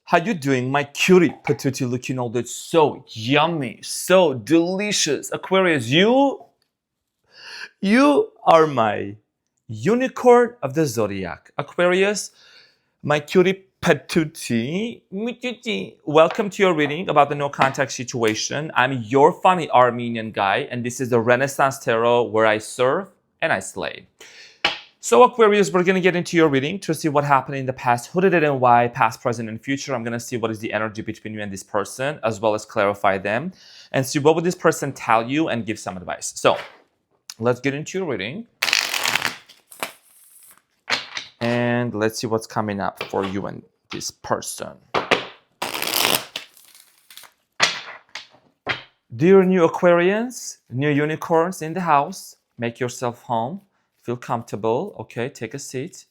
How you doing, my cutie patootie looking all that so yummy, so delicious. Aquarius, you are my unicorn of the zodiac. Aquarius, my cutie patootie. Welcome to your reading about the no contact situation. I'm your funny Armenian guy, and this is the Renaissance Tarot where I serve and I slay. So Aquarius, we're going to get into your reading to see what happened in the past, who did it and why, past, present, and future. I'm going to see what is the energy between you and this person, as well as clarify them, and see what would this person tell you and give some advice. So let's get into your reading. And let's see what's coming up for you and this person. Dear new Aquarians, new unicorns in the house, make yourself home. Feel comfortable, okay, take a seat.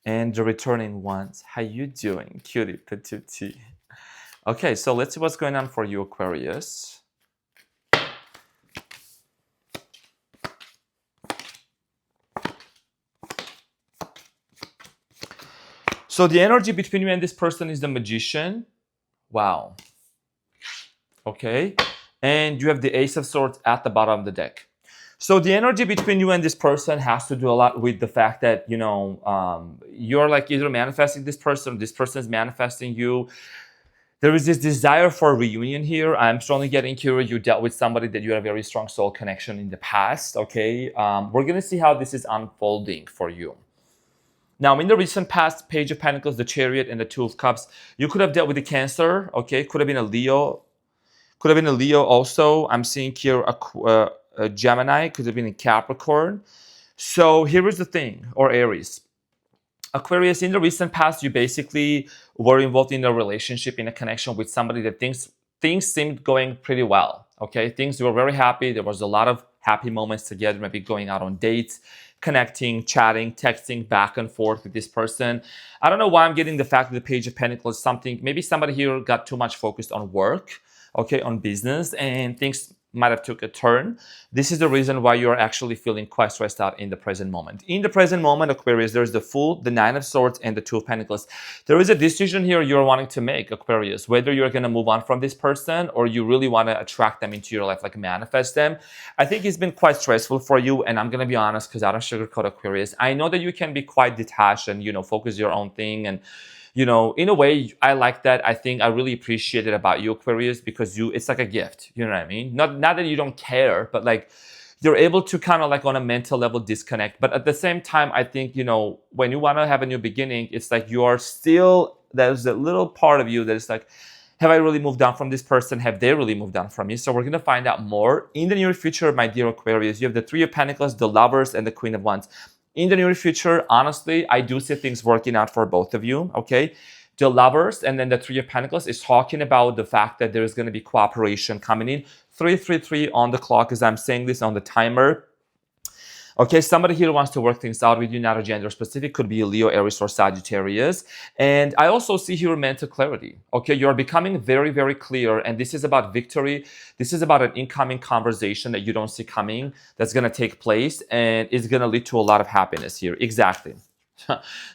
And the returning ones, how you doing, cutie patootie? Okay, so let's see what's going on for you, Aquarius. So the energy between you and this person is the Magician. Wow. Okay, and you have the Ace of Swords at the bottom of the deck. So the energy between you and this person has to do a lot with the fact that, you're like either manifesting this person or this person is manifesting you. There is this desire for a reunion here. I'm strongly getting curious. You dealt with somebody that you had a very strong soul connection in the past, okay? We're going to see how this is unfolding for you. Now, in the recent past, Page of Pentacles, the Chariot, and the Two of Cups, you could have dealt with a Cancer, okay? Could have been a Leo. Could have been a Leo also. I'm seeing here a Gemini, could have been a Capricorn. So here is the thing, or Aries. Aquarius, in the recent past, you basically were involved in a relationship, in a connection with somebody that things seemed going pretty well. Okay, things were very happy. There was a lot of happy moments together, maybe going out on dates, connecting, chatting, texting back and forth with this person. I don't know why I'm getting the fact that the Page of Pentacles is something, maybe somebody here got too much focused on work, okay, on business, and things might have took a turn. This is the reason why you're actually feeling quite stressed out in the present moment. In the present moment, Aquarius, there's the Fool, the Nine of Swords, and the Two of Pentacles. There is a decision here you're wanting to make, Aquarius, whether you're going to move on from this person or you really want to attract them into your life, like manifest them. I think it's been quite stressful for you, and I'm going to be honest because I don't sugarcoat, Aquarius. I know that you can be quite detached and, focus your own thing, and in a way, I like that. I think I really appreciate it about you, Aquarius, because it's like a gift. You know what I mean? Not that you don't care, but like you're able to kind of like on a mental level disconnect. But at the same time, I think, when you want to have a new beginning, it's like you are still, there's a little part of you that is like, have I really moved on from this person? Have they really moved on from me? So we're going to find out more in the near future, my dear Aquarius. You have the Three of Pentacles, the Lovers, and the Queen of Wands. In the near future, honestly, I do see things working out for both of you, okay? The Lovers and then the Three of Pentacles is talking about the fact that there's going to be cooperation coming in. 333 on the clock as I'm saying this on the timer. Okay, somebody here wants to work things out with you, not a gender specific, could be a Leo, Aries, or Sagittarius. And I also see here mental clarity. Okay, you're becoming very, very clear, and this is about victory. This is about an incoming conversation that you don't see coming that's going to take place, and it's going to lead to a lot of happiness here. Exactly.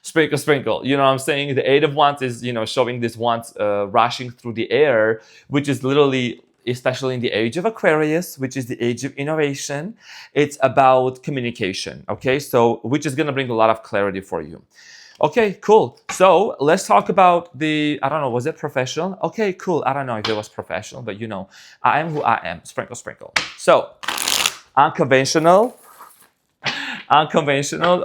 Sprinkle, sprinkle. You know what I'm saying? The Eight of Wands is, showing this wands rushing through the air, which is literally, especially in the age of Aquarius, which is the age of innovation, it's about communication, okay? So, which is going to bring a lot of clarity for you. Okay, cool. So, let's talk about I don't know, was it professional? Okay, cool. I don't know if it was professional, but I am who I am. Sprinkle, sprinkle. So, unconventional,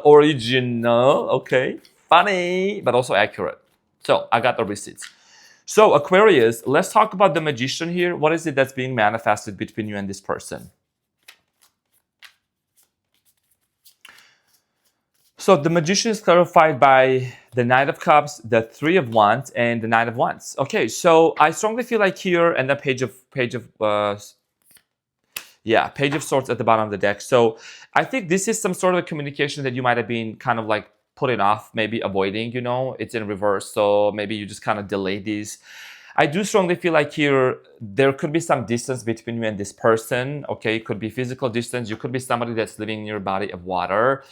original, okay? Funny, but also accurate. So, I got the receipts. So Aquarius, let's talk about the Magician here. What is it that's being manifested between you and this person? So the Magician is clarified by the Knight of Cups, the Three of Wands, and the Knight of Wands. Okay, so I strongly feel like here, and the Page of Swords at the bottom of the deck. So I think this is some sort of a communication that you might have been kind of like putting off, maybe avoiding, it's in reverse. So maybe you just kind of delay these. I do strongly feel like here, there could be some distance between you and this person. Okay, it could be physical distance. You could be somebody that's living in your body of water.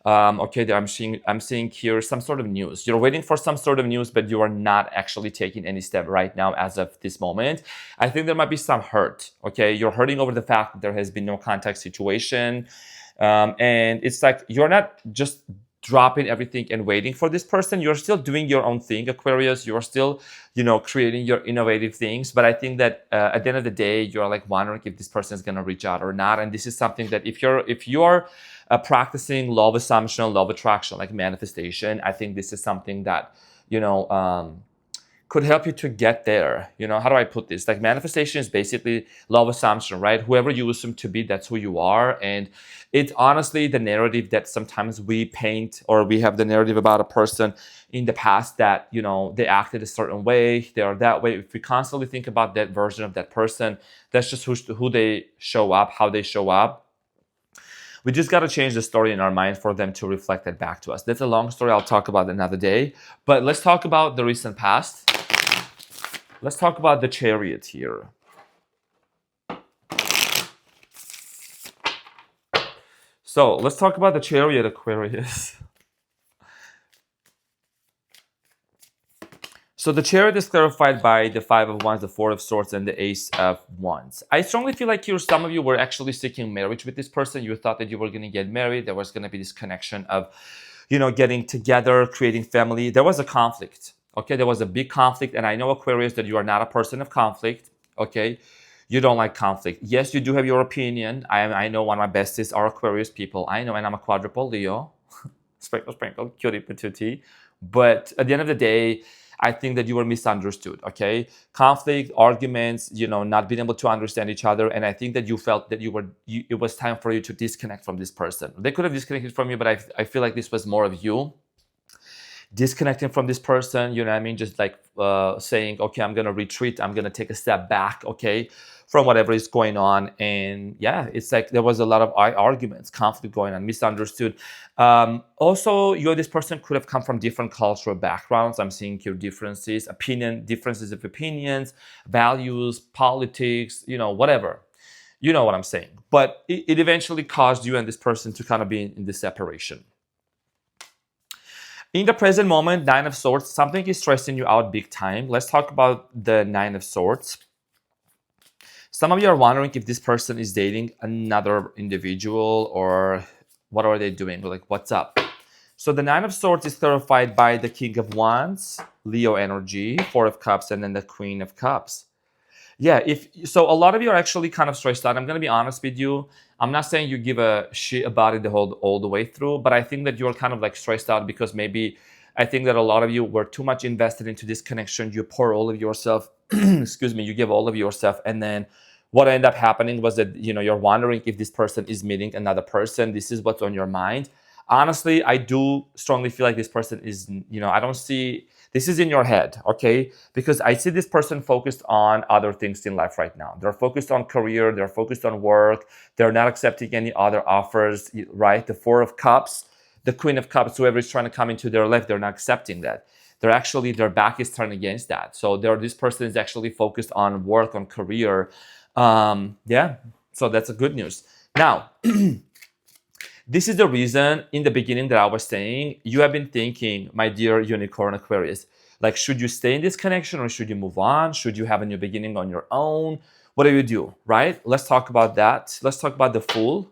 Okay, I'm seeing here some sort of news. You're waiting for some sort of news, but you are not actually taking any step right now as of this moment. I think there might be some hurt. Okay, you're hurting over the fact that there has been no contact situation, and it's like you're not just dropping everything and waiting for this person. You're still doing your own thing, Aquarius. You're still, creating your innovative things. But I think that at the end of the day, you're like wondering if this person is going to reach out or not. And this is something that if you're practicing law of assumption, law of attraction, like manifestation, I think this is something that could help you to get there. How do I put this? Like manifestation is basically law of assumption, right? Whoever you assume to be, that's who you are. And it's honestly the narrative that sometimes we paint, or we have the narrative about a person in the past that, they acted a certain way, they are that way. If we constantly think about that version of that person, that's just who they show up, how they show up. We just got to change the story in our mind for them to reflect that back to us. That's a long story I'll talk about another day. But let's talk about the recent past. Let's talk about the Chariot here. So let's talk about the Chariot, Aquarius. So the Chariot is clarified by the Five of Wands, the Four of Swords, and the Ace of Wands. I strongly feel like some of you were actually seeking marriage with this person. You thought that you were going to get married. There was going to be this connection of, getting together, creating family. There was a conflict. Okay, there was a big conflict. And I know, Aquarius, that you are not a person of conflict. Okay, you don't like conflict. Yes, you do have your opinion. I know one of my besties are Aquarius people. I know, and I'm a quadruple Leo. Sprinkle, sprinkle, cutie patootie. But at the end of the day, I think that you were misunderstood, okay? Conflict, arguments, not being able to understand each other. And I think that you felt that it was time for you to disconnect from this person. They could have disconnected from you, but I feel like this was more of you disconnecting from this person, you know what I mean? Just like saying, okay, I'm going to retreat. I'm going to take a step back, okay, from whatever is going on. And yeah, it's like there was a lot of arguments, conflict going on, misunderstood. Also, this person could have come from different cultural backgrounds. I'm seeing here differences of opinions, values, politics, whatever. You know what I'm saying. But it eventually caused you and this person to kind of be in this separation. In the present moment, Nine of Swords, something is stressing you out big time. Let's talk about the Nine of Swords. Some of you are wondering if this person is dating another individual, or what are they doing? Like, what's up? So the Nine of Swords is clarified by the King of Wands, Leo energy, Four of Cups, and then the Queen of Cups. Yeah, so a lot of you are actually kind of stressed out. I'm going to be honest with you. I'm not saying you give a shit about it all the way through, but I think that you're kind of like stressed out because maybe I think that a lot of you were too much invested into this connection. You pour all of yourself, excuse me, you give all of yourself, and then what ended up happening was that, you're wondering if this person is meeting another person. This is what's on your mind. Honestly, I do strongly feel like this person is, I don't see, this is in your head, okay? Because I see this person focused on other things in life right now. They're focused on career, they're focused on work, they're not accepting any other offers, right? The Four of Cups, the Queen of Cups, whoever is trying to come into their life, they're not accepting that. Their back is turned against that. So this person is actually focused on work, on career. Yeah, so that's a good news. Now, this is the reason in the beginning that I was saying, you have been thinking, my dear unicorn Aquarius, like, should you stay in this connection or should you move on? Should you have a new beginning on your own? What do you do, right? Let's talk about that. Let's talk about the Fool.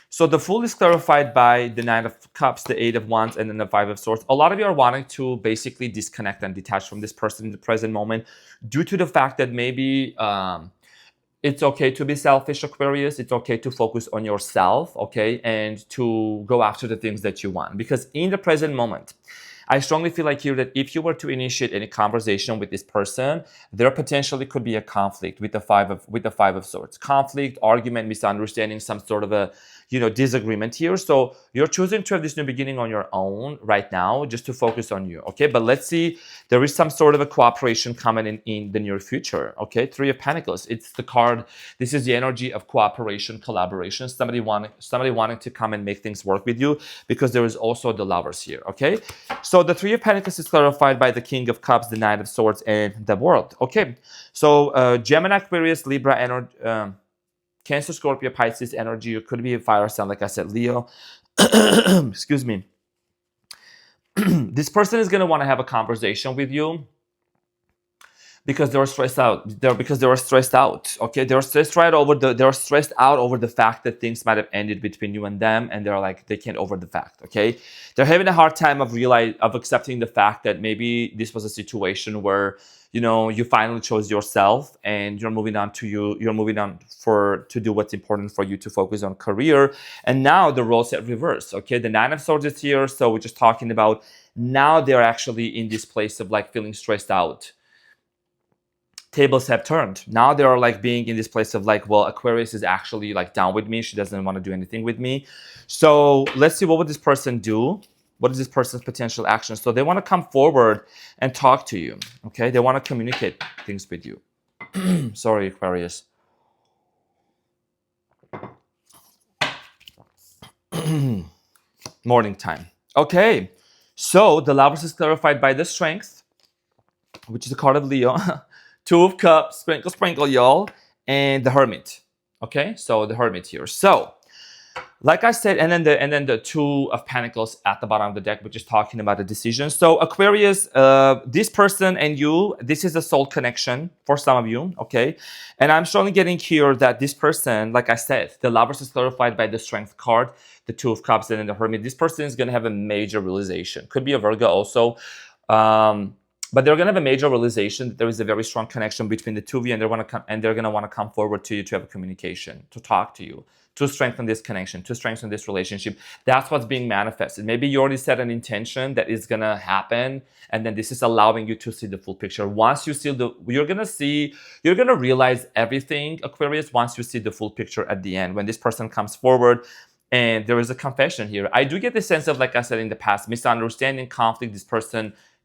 So the Fool is clarified by the Nine of Cups, the Eight of Wands, and then the Five of Swords. A lot of you are wanting to basically disconnect and detach from this person in the present moment due to the fact that maybe it's okay to be selfish, Aquarius. It's okay to focus on yourself, okay, and to go after the things that you want. Because in the present moment, I strongly feel like here that if you were to initiate any conversation with this person, there potentially could be a conflict with the Five of Swords. Conflict, argument, misunderstanding, some sort of a disagreement here. So you're choosing to have this new beginning on your own right now, just to focus on you, okay? But let's see, there is some sort of a cooperation coming in the near future, okay? Three of Pentacles, it's the card. This is the energy of cooperation, collaboration, somebody wanting to come and make things work with you, because there is also the Lovers here, okay? So the Three of Pentacles is clarified by the King of Cups, the Knight of Swords, and the World, okay? So Gemini, Aquarius, Libra, Cancer, Scorpio, Pisces energy. It could be a fire sign, like I said, Leo. Excuse me. This person is going to want to have a conversation with you because they were stressed out. Because they were stressed out. Okay, they were stressed out over the fact that things might have ended between you and them, and they're like, they can't over the fact. Okay, they're having a hard time of accepting the fact that maybe this was a situation where, you know, you finally chose yourself and you're moving on to do what's important for you, to focus on career. And now the roles have reversed. Okay, the Nine of Swords is here, so we're just talking about now they're actually in this place of like feeling stressed out. Tables have turned. Now they are like being in this place of like, well, Aquarius is actually like down with me. She doesn't want to do anything with me. So let's see, what would this person do? What is this person's potential action? So they want to come forward and talk to you. Okay, they want to communicate things with you. Sorry, Aquarius. Morning time. Okay, so the Lovers is clarified by the Strength, which is the card of Leo. Two of Cups, sprinkle, sprinkle, y'all, and the Hermit. Okay, so the Hermit here. So, like I said, and then the Two of Pentacles at the bottom of the deck, which is talking about a decision. So Aquarius, this person and you, this is a soul connection for some of you. Okay, and I'm strongly getting here that this person, like I said, the Lovers is clarified by the Strength card, the Two of Cups, and then the Hermit. This person is going to have a major realization. Could be a Virgo also. But they're going to have a major realization that there is a very strong connection between the two of you, and they're going to want to come forward to you to have a communication, to talk to you, to strengthen this connection, to strengthen this relationship. That's what's being manifested. Maybe you already set an intention that is going to happen, and then this is allowing you to see the full picture. Once you see you're going to realize everything, Aquarius, once you see the full picture at the end, when this person comes forward. And there is a confession here. I do get the sense of, like I said in the past, misunderstanding, conflict,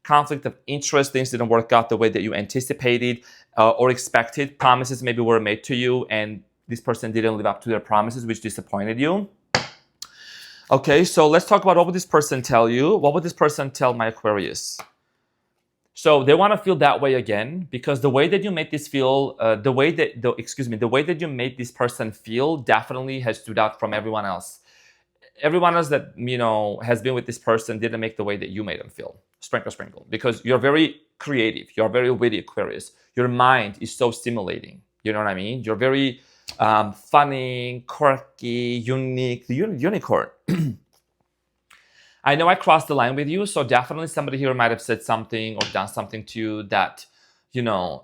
conflict of interest, things didn't work out the way that you anticipated or expected. Promises maybe were made to you and this person didn't live up to their promises, which disappointed you. Okay, so let's talk about what would this person tell you. What would this person tell my Aquarius? So they want to feel that way again, because the way that you made this feel, the way that you made this person feel definitely has stood out from everyone else. Everyone else that, you know, has been with this person didn't make the way that you made them feel. Sprinkle, sprinkle. Because you're very creative. You're very witty, Aquarius. Your mind is so stimulating. You know what I mean? You're very funny, quirky, unique, the unicorn. I know I crossed the line with you, so definitely somebody here might have said something or done something to you that, you know,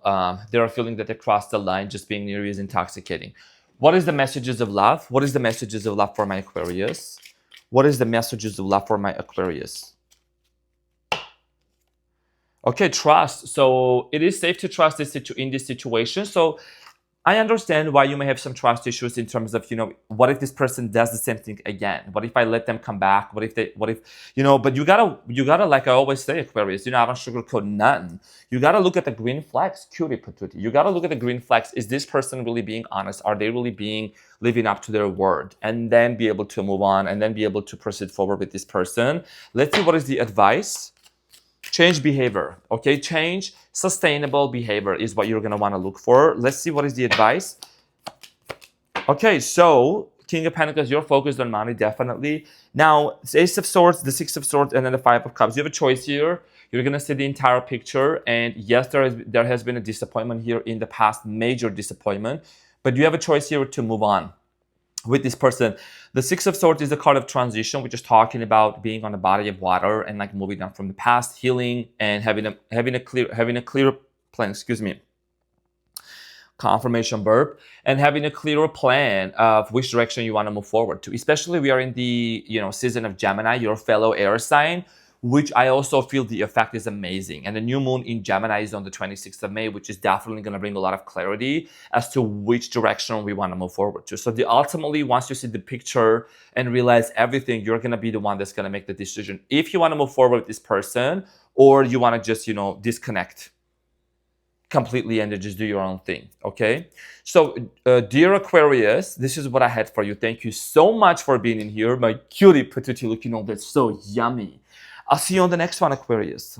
they're feeling that they crossed the line. Just being near you is intoxicating. What is the messages of love? What is the messages of love for my Aquarius? What is the messages of love for my Aquarius? Okay, trust. So it is safe to trust in this situation. So I understand why you may have some trust issues in terms of, you know, what if this person does the same thing again? What if I let them come back? What if, you know, but you gotta, like I always say, Aquarius, you know, I don't sugarcoat nothing. You gotta look at the green flags, cutie patootie. You gotta look at the green flags. Is this person really being honest? Are they really living up to their word? And then be able to move on and then be able to proceed forward with this person. Let's see what is the advice. Change behavior, okay? Change sustainable behavior is what you're going to want to look for. Let's see what is the advice. Okay, so King of Pentacles, you're focused on money, definitely. Now, it's Ace of Swords, the Six of Swords, and then the Five of Cups. You have a choice here. You're going to see the entire picture. And yes, there has been a disappointment here in the past, major disappointment. But you have a choice here to move on with this person. The Six of Swords is a card of transition, which is talking about being on a body of water and like moving on from the past, healing, and having a clear plan. Confirmation burp, and having a clearer plan of which direction you want to move forward to. Especially we are in the, you know, season of Gemini, your fellow air sign, which I also feel the effect is amazing. And the new moon in Gemini is on the 26th of May, which is definitely going to bring a lot of clarity as to which direction we want to move forward to. So ultimately, once you see the picture and realize everything, you're going to be the one that's going to make the decision if you want to move forward with this person, or you want to just, you know, disconnect completely and just do your own thing. Okay, so dear Aquarius, this is what I had for you. Thank you so much for being in here. My cutie patootie looking all that's so yummy. I'll see you on the next one, Aquarius.